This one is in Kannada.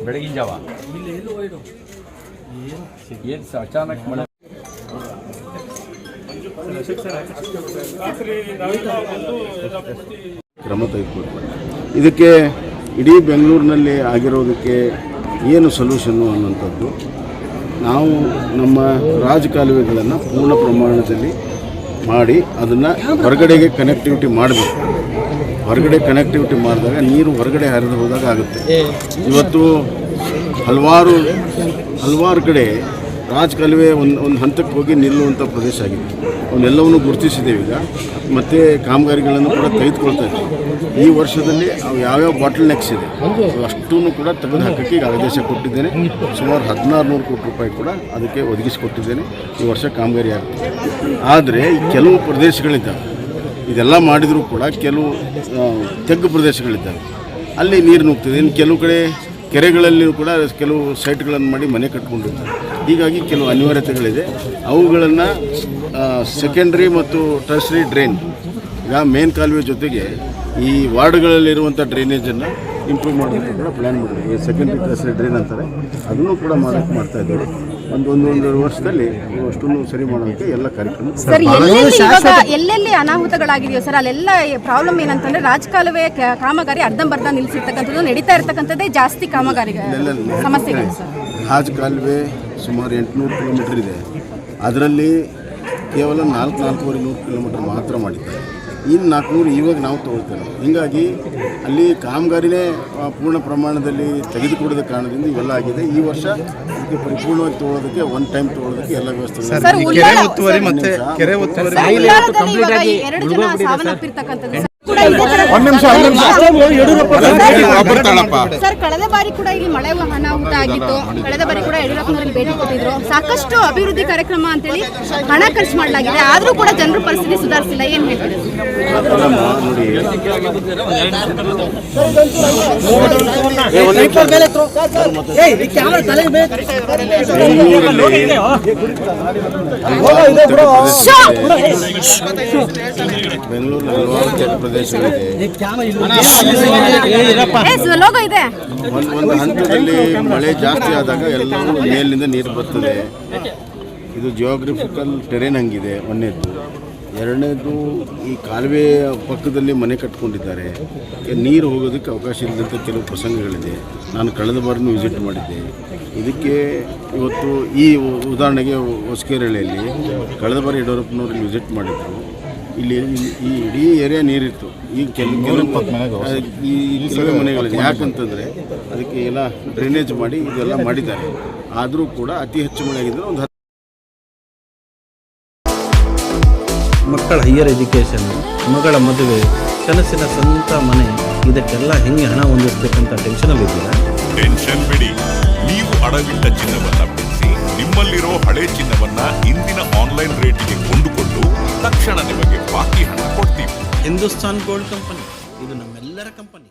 ಬೆಳಗಿನ ಜಾವ ಏನು ಅಚಾನಕ್ ಮಳೆ ಕ್ರಮ ತೆಗೆದುಕೊಳ್ತಾರೆ. ಇದಕ್ಕೆ ಇಡೀ ಬೆಂಗಳೂರಿನಲ್ಲಿ ಆಗಿರೋದಕ್ಕೆ ಏನು ಸೊಲ್ಯೂಷನ್ನು ಅನ್ನುವಂಥದ್ದು, ನಾವು ನಮ್ಮ ರಾಜಕಾಲುವೆಗಳನ್ನು ಪೂರ್ಣ ಪ್ರಮಾಣದಲ್ಲಿ ಮಾಡಿ ಅದನ್ನು ಹೊರಗಡೆಗೆ ಕನೆಕ್ಟಿವಿಟಿ ಮಾಡಬೇಕು. ಹೊರಗಡೆ ಕನೆಕ್ಟಿವಿಟಿ ಮಾಡಿದಾಗ ನೀರು ಹೊರಗಡೆ ಹರಿದು ಹೋದಾಗ ಆಗುತ್ತೆ. ಇವತ್ತು ಹಲವಾರು ಕಡೆ ರಾಜಕಾಲುವೆ ಒಂದು ಹಂತಕ್ಕೆ ಹೋಗಿ ನಿಲ್ಲುವಂಥ ಪ್ರದೇಶ ಆಗಿದೆ. ಅವನ್ನೆಲ್ಲವನ್ನು ಗುರುತಿಸಿದ್ದೇವೆ ಈಗ. ಮತ್ತು ಕಾಮಗಾರಿಗಳನ್ನು ಕೂಡ ತೆಗೆದುಕೊಳ್ತಾ ಇದ್ದೀವಿ. ಈ ವರ್ಷದಲ್ಲಿ ಅವು ಯಾವ್ಯಾವ ಬಾಟಲ್ ನೆಕ್ಸ್ ಇದೆ ಅಷ್ಟೂ ಕೂಡ ತೆಗೆದು ಹಾಕೋಕ್ಕೆ ಈಗ ಆದೇಶ ಕೊಟ್ಟಿದ್ದೇನೆ. ಸುಮಾರು 1600 ಕೋಟಿ ರೂಪಾಯಿ ಕೂಡ ಅದಕ್ಕೆ ಒದಗಿಸಿಕೊಟ್ಟಿದ್ದೇನೆ. ಈ ವರ್ಷ ಕಾಮಗಾರಿ ಆಗ್ತದೆ. ಆದರೆ ಕೆಲವು ಪ್ರದೇಶಗಳಿದ್ದಾವೆ, ಇದೆಲ್ಲ ಮಾಡಿದರೂ ಕೂಡ ಕೆಲವು ತೆಗ್ಗು ಪ್ರದೇಶಗಳಿದ್ದಾವೆ, ಅಲ್ಲಿ ನೀರು ನುಗ್ತದೆ. ಇನ್ನು ಕೆಲವು ಕಡೆ ಕೆರೆಗಳಲ್ಲಿಯೂ ಕೂಡ ಕೆಲವು ಸೈಟ್ಗಳನ್ನು ಮಾಡಿ ಮನೆ ಕಟ್ಕೊಂಡಿರ್ತಾರೆ. ಹೀಗಾಗಿ ಕೆಲವು ಅನಿವಾರ್ಯತೆಗಳಿದೆ. ಅವುಗಳನ್ನು ಸೆಕೆಂಡ್ರಿ ಮತ್ತು ಟರ್ಸರಿ ಡ್ರೈನ್, ಈಗ ಮೇನ್ ಕಾಲುವೆ ಜೊತೆಗೆ ಈ ವಾರ್ಡ್ಗಳಲ್ಲಿರುವಂಥ ಡ್ರೈನೇಜನ್ನು ಇಂಪ್ರೂವ್ ಮಾಡೋದಕ್ಕೆ ಕೂಡ ಪ್ಲ್ಯಾನ್ ಮಾಡಿದ್ವಿ. ಈ ಸೆಕೆಂಡ್ರಿ ಟರ್ಸರಿ ಡ್ರೈನ್ ಅಂತಾರೆ, ಅದನ್ನು ಕೂಡ ಮಾಡ್ತಾ ಇದ್ದೇವೆ. ಒಂದೂವರೆ ವರ್ಷದಲ್ಲಿ ಅಷ್ಟನ್ನು ಸರಿ ಮಾಡೋದಕ್ಕೆ ಎಲ್ಲ ಕಾರ್ಯಕ್ರಮ. ಸರ್, ಎಲ್ಲೆಲ್ಲಿ ಅನಾಹುತಗಳಾಗಿದೆಯೋ ಸರ್ ಅಲ್ಲೆಲ್ಲ ಪ್ರಾಬ್ಲಮ್ ಏನಂತಂದ್ರೆ ರಾಜಕಾಲುವೆ ಕಾಮಗಾರಿ ಅರ್ಧಂಬರ್ಧ ನಿಲ್ಲಿಸಿರ್ತಕ್ಕಂಥದ್ದು, ನಡೀತಾ ಇರ್ತಕ್ಕಂಥದ್ದೇ ಜಾಸ್ತಿ ಕಾಮಗಾರಿ ಸಮಸ್ಯೆಗಳು ಸರ್. ರಾಜಕಾಲುವೆ ಸುಮಾರು 800 ಕಿಲೋಮೀಟರ್ ಇದೆ. ಅದರಲ್ಲಿ ಕೇವಲ 400-450 ಕಿಲೋಮೀಟರ್ ಮಾತ್ರ ಮಾಡಿದ್ದಾರೆ. ಇನ್ನು 400 ಇವಾಗ ನಾವು ತೊಗೊಳ್ತೇವೆ. ಹೀಗಾಗಿ ಅಲ್ಲಿ ಕಾಮಗಾರಿನೇ ಪೂರ್ಣ ಪ್ರಮಾಣದಲ್ಲಿ ತೆಗೆದುಕೊಡದ ಕಾರಣದಿಂದ ಇವೆಲ್ಲ ಆಗಿದೆ. ಈ ವರ್ಷ ಅದಕ್ಕೆ ಪರಿಪೂರ್ಣವಾಗಿ ತೊಗೊಳೋದಕ್ಕೆ ಒನ್ ಟೈಮ್ ತೊಗೊಳೋದಕ್ಕೆ ಎಲ್ಲ ವ್ಯವಸ್ಥೆ ಸರ್, ಕಳೆದ ಬಾರಿ ಕೂಡ ಇಲ್ಲಿ ಮಳೆ ಅನಾಹುತ ಆಗಿತ್ತು. ಕಳೆದ ಬಾರಿ ಕೂಡ ಯಡಿಯೂರಪ್ಪನವರಲ್ಲಿ ಭೇಟಿ ಕೊಟ್ಟಿದ್ರು. ಸಾಕಷ್ಟು ಅಭಿವೃದ್ಧಿ ಕಾರ್ಯಕ್ರಮ ಅಂತೇಳಿ ಹಣ ಖರ್ಚು ಮಾಡಲಾಗಿದೆ, ಆದ್ರೂ ಕೂಡ ಜನರ ಪರಿಸ್ಥಿತಿ ಸುಧಾರಿಸಿಲ್ಲ. ಏನ್ ಹೇಳ್ತಾರೆ? ಬೆಂಗಳೂರಿನ ಹಲವಾರು ಪ್ರದೇಶಗಳಿದೆ. ಒಂದು ಹಂತದಲ್ಲಿ ಮಳೆ ಜಾಸ್ತಿ ಆದಾಗ ಎಲ್ಲವೂ ಮೇಲಿನಿಂದ ನೀರು ಬರ್ತದೆ. ಇದು ಜಿಯೋಗ್ರಫಿಕಲ್ ಟೆರೇನ್ ಹಂಗಿದೆ. ಒಂದನೇದು. ಎರಡನೇದು, ಈ ಕಾಲುವೆ ಪಕ್ಕದಲ್ಲಿ ಮನೆ ಕಟ್ಕೊಂಡಿದ್ದಾರೆ, ನೀರು ಹೋಗೋದಕ್ಕೆ ಅವಕಾಶ ಇಲ್ಲದಂಥ ಕೆಲವು ಪ್ರಸಂಗಗಳಿದೆ. ನಾನು ಕಳೆದ ಬಾರಿನೂ ವಿಸಿಟ್ ಮಾಡಿದ್ದೆ. ಇದಕ್ಕೆ ಇವತ್ತು ಈ ಉದಾಹರಣೆಗೆ ಹೊಸಕೆರೆಹಳ್ಳಿಯಲ್ಲಿ ಕಳೆದ ಬಾರಿ ಯಡಿಯೂರಪ್ಪನವ್ರಿಗೆ ವಿಸಿಟ್ ಮಾಡಿದ್ರು. ಇಲ್ಲಿ ಈ ಇಡೀ ಏರಿಯಾ ನೀರಿತ್ತು. ಈಗ ಕೆಲವೇ ಮನೆಗಳಿದೆ. ಯಾಕಂತಂದರೆ ಅದಕ್ಕೆ ಎಲ್ಲ ಡ್ರೈನೇಜ್ ಮಾಡಿ ಇದೆಲ್ಲ ಮಾಡಿದ್ದಾರೆ. ಆದರೂ ಕೂಡ ಅತಿ ಹೆಚ್ಚು ಮಳೆ ಆಗಿದ್ದರೆ ಒಂದು ಮಕ್ಕಳ ಹೈಯರ್ ಎಜುಕೇಷನ್, ಮಗಳ ಮದುವೆ, ಕನಸಿನ ಸ್ವಂತ ಮನೆ, ಇದಕ್ಕೆಲ್ಲ ಹೆಂಗೆ ಹಣ ಹೊಂದಿರಬೇಕಂತ ಟೆನ್ಷನಲ್ಲಿದ್ದೀರಾ? ಟೆನ್ಷನ್ ಬಿಡಿ. ನೀವು ಅಡವಿಟ್ಟ ಚಿನ್ನವನ್ನ ಬಿಡಿಸಿ ನಿಮ್ಮಲ್ಲಿರೋ ಹಳೆ ಚಿನ್ನವನ್ನ ಇಂದಿನ ಆನ್ಲೈನ್ ರೇಟಿಗೆ ಕೊಂಡುಕೊಂಡು ತಕ್ಷಣ ನಿಮಗೆ ಬಾಕಿ ಹಣ ಕೊಡ್ತೀವಿ. ಹಿಂದೂಸ್ತಾನ್ ಗೋಲ್ಡ್ ಕಂಪನಿ, ಇದು ನಮ್ಮೆಲ್ಲರ ಕಂಪನಿ.